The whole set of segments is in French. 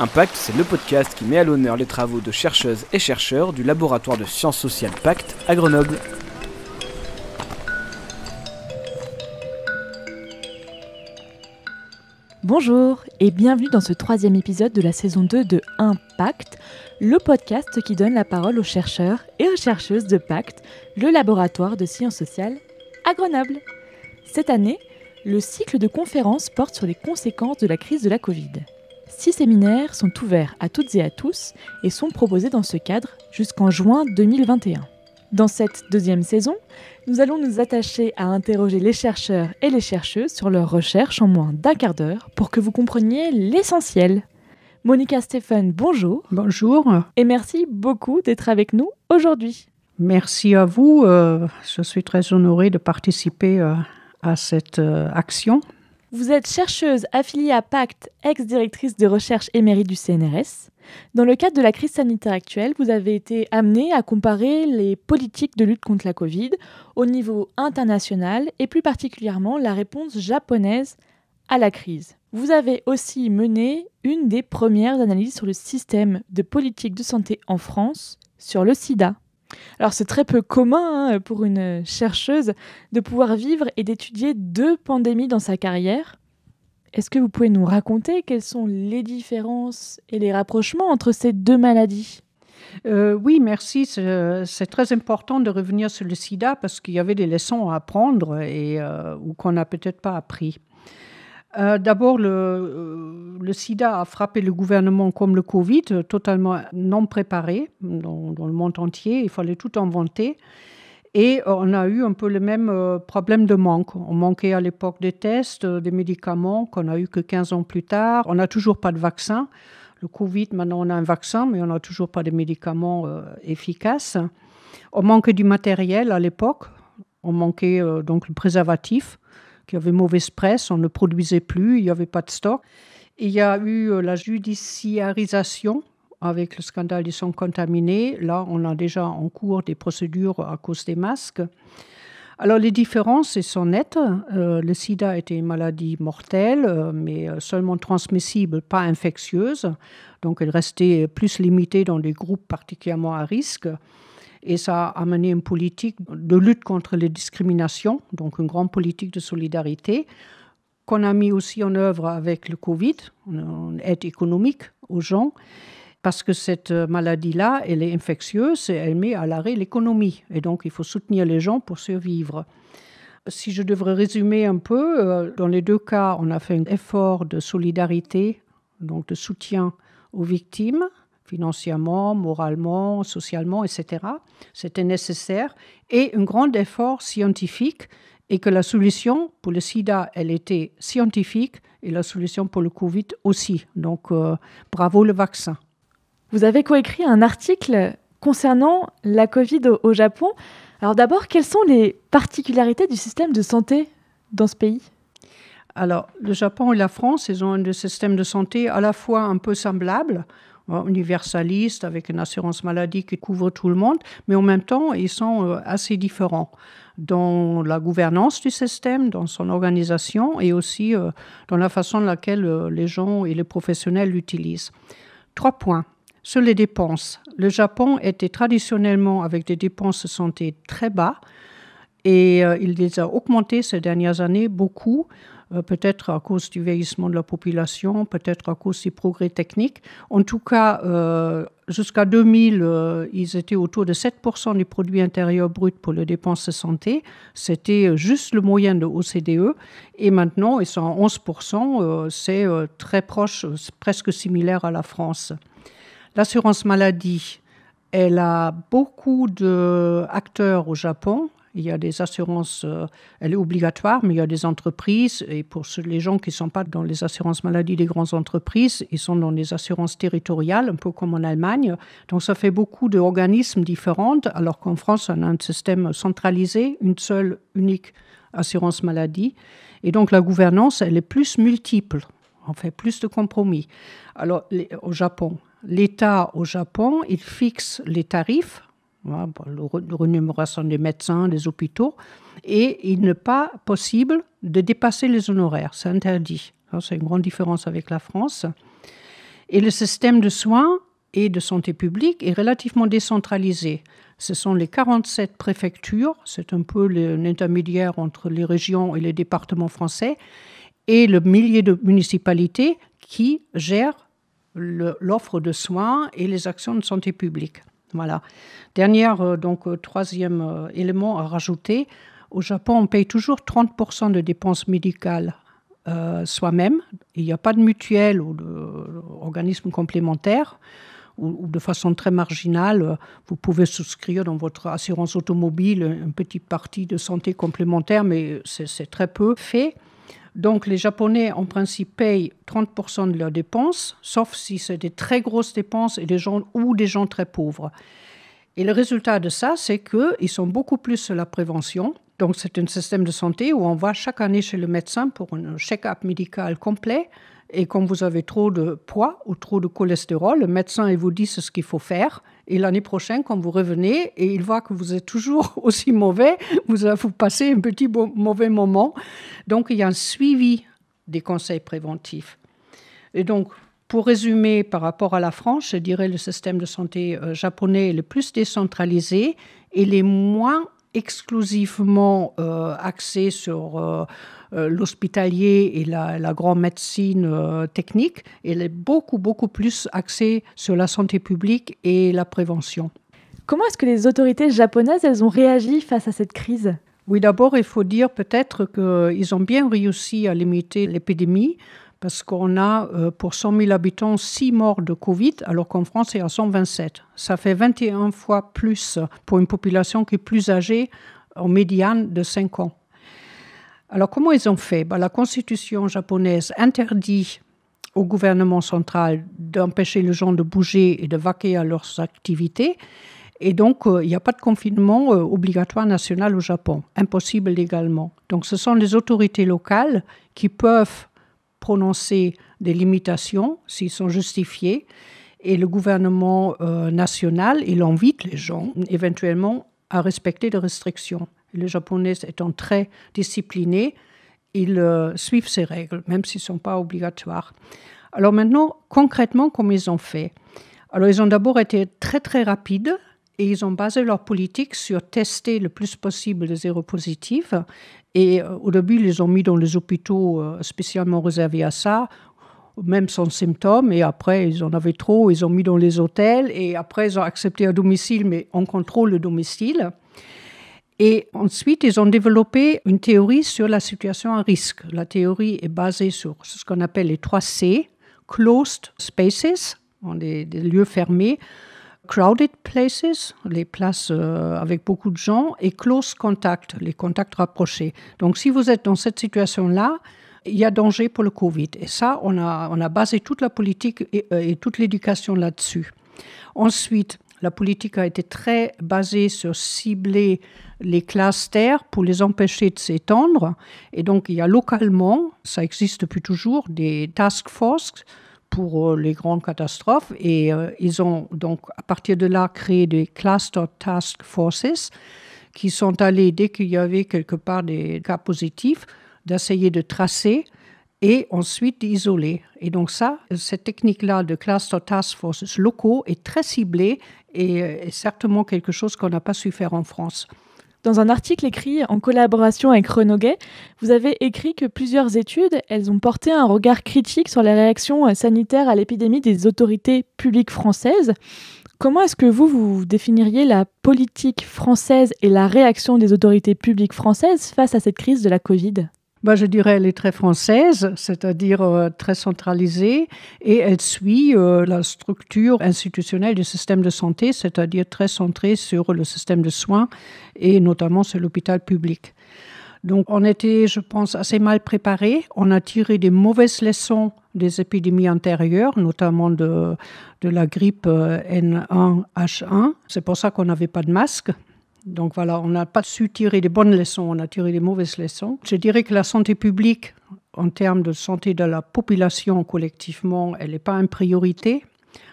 Impact, c'est le podcast qui met à l'honneur les travaux de chercheuses et chercheurs du laboratoire de sciences sociales Pacte à Grenoble. Bonjour et bienvenue dans ce 3e épisode de la saison 2 de Impact, le podcast qui donne la parole aux chercheurs et aux chercheuses de Pacte, le laboratoire de sciences sociales à Grenoble. Cette année, le cycle de conférences porte sur les conséquences de la crise de la Covid. 6 séminaires sont ouverts à toutes et à tous et sont proposés dans ce cadre jusqu'en juin 2021. Dans cette 2e saison, nous allons nous attacher à interroger les chercheurs et les chercheuses sur leurs recherches en moins d'1 quart d'heure pour que vous compreniez l'essentiel. Monica Stéphane, bonjour. Bonjour. Et merci beaucoup d'être avec nous aujourd'hui. Merci à vous. Je suis très honorée de participer à cette action. Vous êtes chercheuse affiliée à Pacte, ex-directrice de recherche émérite du CNRS. Dans le cadre de la crise sanitaire actuelle, vous avez été amenée à comparer les politiques de lutte contre la Covid au niveau international et plus particulièrement la réponse japonaise à la crise. Vous avez aussi mené une des premières analyses sur le système de politique de santé en France sur le sida. Alors c'est très peu commun pour une chercheuse de pouvoir vivre et d'étudier 2 pandémies dans sa carrière. Est-ce que vous pouvez nous raconter quelles sont les différences et les rapprochements entre ces 2 maladies ? Oui, merci. C'est très important de revenir sur le sida parce qu'il y avait des leçons à apprendre ou qu'on n'a peut-être pas appris. D'abord, le sida a frappé le gouvernement comme le Covid, totalement non préparé dans le monde entier. Il fallait tout inventer. Et on a eu un peu le même problème de manque. On manquait à l'époque des tests, des médicaments qu'on n'a eu que 15 ans plus tard. On n'a toujours pas de vaccin. Le Covid, maintenant, on a un vaccin, mais on n'a toujours pas de médicaments efficaces. On manquait du matériel à l'époque. On manquait donc le préservatif, qui avait mauvaise presse, on ne produisait plus, il n'y avait pas de stock. Il y a eu la judiciarisation avec le scandale des sangs contaminés. Là, on a déjà en cours des procédures à cause des masques. Alors, les différences sont nettes. Le sida était une maladie mortelle, mais seulement transmissible, pas infectieuse. Donc, elle restait plus limitée dans des groupes particulièrement à risque. Et ça a amené une politique de lutte contre les discriminations, donc une grande politique de solidarité, qu'on a mis aussi en œuvre avec le Covid, une aide économique aux gens, parce que cette maladie-là, elle est infectieuse et elle met à l'arrêt l'économie. Et donc, il faut soutenir les gens pour survivre. Si je devrais résumer un peu, dans les 2 cas, on a fait un effort de solidarité, donc de soutien aux victimes, financièrement, moralement, socialement, etc. C'était nécessaire. Et un grand effort scientifique, et que la solution pour le sida, elle était scientifique, et la solution pour le Covid aussi. Donc, bravo le vaccin. Vous avez coécrit un article concernant la Covid au Japon. Alors d'abord, quelles sont les particularités du système de santé dans ce pays ? Alors, le Japon et la France, ils ont un système de santé à la fois un peu semblable, universaliste, avec une assurance maladie qui couvre tout le monde, mais en même temps, ils sont assez différents dans la gouvernance du système, dans son organisation et aussi dans la façon dans laquelle les gens et les professionnels l'utilisent. 3 points. Sur les dépenses, le Japon était traditionnellement avec des dépenses de santé très bas et il les a augmentées ces dernières années beaucoup, peut-être à cause du vieillissement de la population, peut-être à cause des progrès techniques. En tout cas, jusqu'à 2000, ils étaient autour de 7% du produit intérieur brut pour les dépenses de santé. C'était juste le moyen de l'OCDE. Et maintenant, ils sont à 11%. C'est très proche, presque similaire à la France. L'assurance maladie, elle a beaucoup d'acteurs au Japon. Il y a des assurances, elle est obligatoire, mais il y a des entreprises. Et pour les gens qui ne sont pas dans les assurances maladie des grandes entreprises, ils sont dans les assurances territoriales, un peu comme en Allemagne. Donc ça fait beaucoup d'organismes différents, alors qu'en France, on a un système centralisé, une seule, unique assurance maladie. Et donc la gouvernance, elle est plus multiple. On fait plus de compromis. Alors, au Japon, l'État au Japon, il fixe les tarifs, la rémunération des médecins, des hôpitaux, et il n'est pas possible de dépasser les honoraires. C'est interdit. C'est une grande différence avec la France. Et le système de soins et de santé publique est relativement décentralisé. Ce sont les 47 préfectures, c'est un peu l'intermédiaire entre les régions et les départements français, et le millier de municipalités qui gèrent l'offre de soins et les actions de santé publique. Voilà. Troisième élément à rajouter, au Japon, on paye toujours 30% de dépenses médicales soi-même. Il n'y a pas de mutuelle ou d'organisme complémentaire. Ou de façon très marginale, vous pouvez souscrire dans votre assurance automobile une petite partie de santé complémentaire, mais c'est très peu fait. Donc les Japonais, en principe, payent 30% de leurs dépenses, sauf si c'est des très grosses dépenses et des gens très pauvres. Et le résultat de ça, c'est qu'ils sont beaucoup plus sur la prévention. Donc c'est un système de santé où on va chaque année chez le médecin pour un check-up médical complet. Et quand vous avez trop de poids ou trop de cholestérol, le médecin il vous dit ce qu'il faut faire. Et l'année prochaine, quand vous revenez et il voit que vous êtes toujours aussi mauvais, vous passez un petit mauvais moment. Donc, il y a un suivi des conseils préventifs. Et donc, pour résumer, par rapport à la France, je dirais le système de santé japonais est le plus décentralisé et les moins exclusivement axé sur l'hospitalier et la grande médecine technique. Elle est beaucoup, beaucoup plus axée sur la santé publique et la prévention. Comment est-ce que les autorités japonaises elles ont réagi face à cette crise ? Oui, d'abord, il faut dire peut-être qu'ils ont bien réussi à limiter l'épidémie parce qu'on a, pour 100 000 habitants, 6 morts de Covid, alors qu'en France, il y a 127. Ça fait 21 fois plus pour une population qui est plus âgée, en médiane de 5 ans. Alors, comment ils ont fait ? La Constitution japonaise interdit au gouvernement central d'empêcher les gens de bouger et de vaquer à leurs activités. Et donc, il n'y a pas de confinement obligatoire national au Japon, impossible légalement. Donc, ce sont les autorités locales qui peuvent prononcer des limitations s'ils sont justifiés. Et le gouvernement national, il invite les gens éventuellement à respecter des restrictions. Les Japonais étant très disciplinés, ils suivent ces règles, même s'ils ne sont pas obligatoires. Alors maintenant, concrètement, comment ils ont fait ? Alors, ils ont d'abord été très, très rapides et ils ont basé leur politique sur tester le plus possible les séropositifs. Et au début, ils les ont mis dans les hôpitaux spécialement réservés à ça, même sans symptômes. Et après, ils en avaient trop, ils ont mis dans les hôtels. Et après, ils ont accepté à domicile, mais on contrôle le domicile. Et ensuite, ils ont développé une théorie sur la situation à risque. La théorie est basée sur ce qu'on appelle les 3 C, Closed Spaces, des lieux fermés, Crowded Places, les places avec beaucoup de gens, et Close Contact, les contacts rapprochés. Donc, si vous êtes dans cette situation-là, il y a danger pour le Covid. Et ça, on a basé toute la politique et toute l'éducation là-dessus. Ensuite, la politique a été très basée sur cibler les clusters pour les empêcher de s'étendre. Et donc, il y a localement, ça existe depuis toujours, des task forces pour les grandes catastrophes. Et ils ont donc, à partir de là, créé des cluster task forces qui sont allés, dès qu'il y avait quelque part des cas positifs, d'essayer de tracer et ensuite d'isoler. Et donc cette technique-là de cluster task forces locaux est très ciblée et est certainement quelque chose qu'on n'a pas su faire en France. Dans un article écrit en collaboration avec Renauguet, vous avez écrit que plusieurs études, elles ont porté un regard critique sur les réactions sanitaires à l'épidémie des autorités publiques françaises. Comment est-ce que vous définiriez la politique française et la réaction des autorités publiques françaises face à cette crise de la Covid ? Je dirais qu'elle est très française, c'est-à-dire très centralisée, et elle suit la structure institutionnelle du système de santé, c'est-à-dire très centrée sur le système de soins et notamment sur l'hôpital public. Donc on était, je pense, assez mal préparés. On a tiré des mauvaises leçons des épidémies antérieures, notamment de la grippe N1H1. C'est pour ça qu'on n'avait pas de masque. Donc voilà, on n'a pas su tirer des bonnes leçons, on a tiré des mauvaises leçons. Je dirais que la santé publique, en termes de santé de la population collectivement, elle n'est pas une priorité.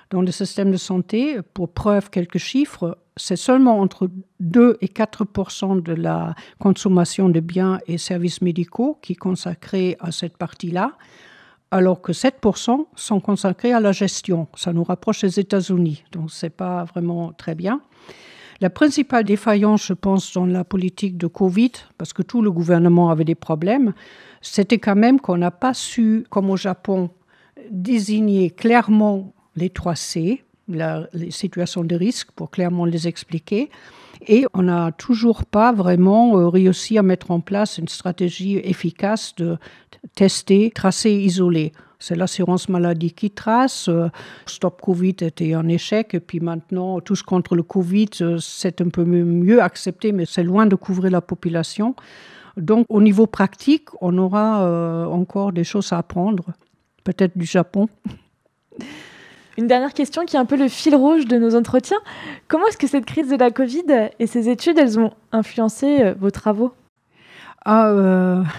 Dans le système de santé, pour preuve quelques chiffres, c'est seulement entre 2 et 4% de la consommation de biens et services médicaux qui est consacrée à cette partie-là, alors que 7% sont consacrés à la gestion. Ça nous rapproche des États-Unis, donc ce n'est pas vraiment très bien. La principale défaillance, je pense, dans la politique de Covid, parce que tout le gouvernement avait des problèmes, c'était quand même qu'on n'a pas su, comme au Japon, désigner clairement les 3C, les situations de risque, pour clairement les expliquer. Et on n'a toujours pas vraiment réussi à mettre en place une stratégie efficace de tester, tracer, isoler. C'est l'assurance maladie qui trace. Stop Covid était un échec. Et puis maintenant, tous contre le Covid, c'est un peu mieux accepté, mais c'est loin de couvrir la population. Donc, au niveau pratique, on aura encore des choses à apprendre, peut-être du Japon. Une dernière question qui est un peu le fil rouge de nos entretiens. Comment est-ce que cette crise de la Covid et ces études, elles ont influencé vos travaux ?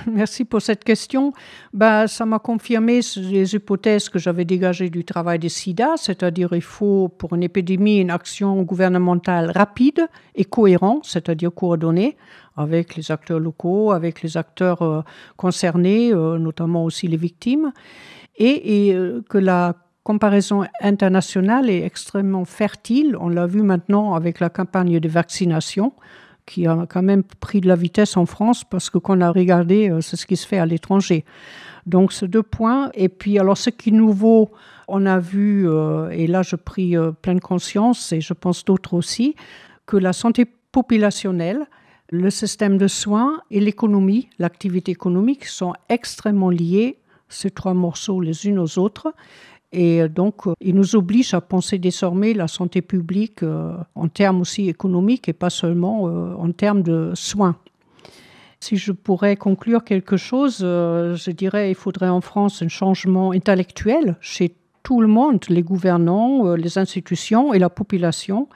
Merci pour cette question. Ça m'a confirmé les hypothèses que j'avais dégagées du travail des SIDA, c'est-à-dire il faut pour une épidémie une action gouvernementale rapide et cohérente, c'est-à-dire coordonnée avec les acteurs locaux, avec les acteurs concernés, notamment aussi les victimes, et que la comparaison internationale est extrêmement fertile. On l'a vu maintenant avec la campagne de vaccination, qui a quand même pris de la vitesse en France parce que quand on a regardé, c'est ce qui se fait à l'étranger. Donc, ces 2 points. Et puis, alors, ce qui est nouveau, on a vu, et là, je pris pleine conscience, et je pense d'autres aussi, que la santé populationnelle, le système de soins et l'économie, l'activité économique sont extrêmement liés, ces 3 morceaux les unes aux autres. Et donc, il nous oblige à penser désormais la santé publique en termes aussi économiques et pas seulement en termes de soins. Si je pourrais conclure quelque chose, je dirais qu'il faudrait en France un changement intellectuel chez tout le monde, les gouvernants, les institutions et la population,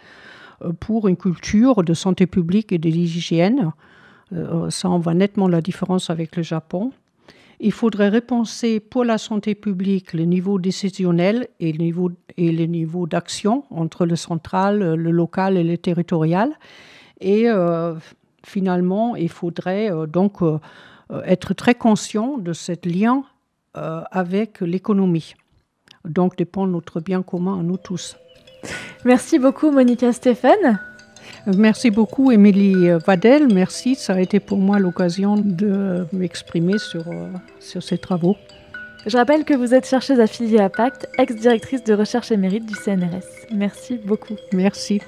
pour une culture de santé publique et de l'hygiène. Ça, on voit nettement la différence avec le Japon. Il faudrait repenser pour la santé publique le niveau décisionnel et le niveau d'action entre le central, le local et le territorial. Et finalement, il faudrait donc être très conscient de ce lien avec l'économie. Donc dépend notre bien commun à nous tous. Merci beaucoup Monica Stéphane. Merci beaucoup Émilie Vadel, merci. Ça a été pour moi l'occasion de m'exprimer sur ces travaux. Je rappelle que vous êtes chercheuse affiliée à Pacte, ex-directrice de recherche émérite du CNRS. Merci beaucoup. Merci.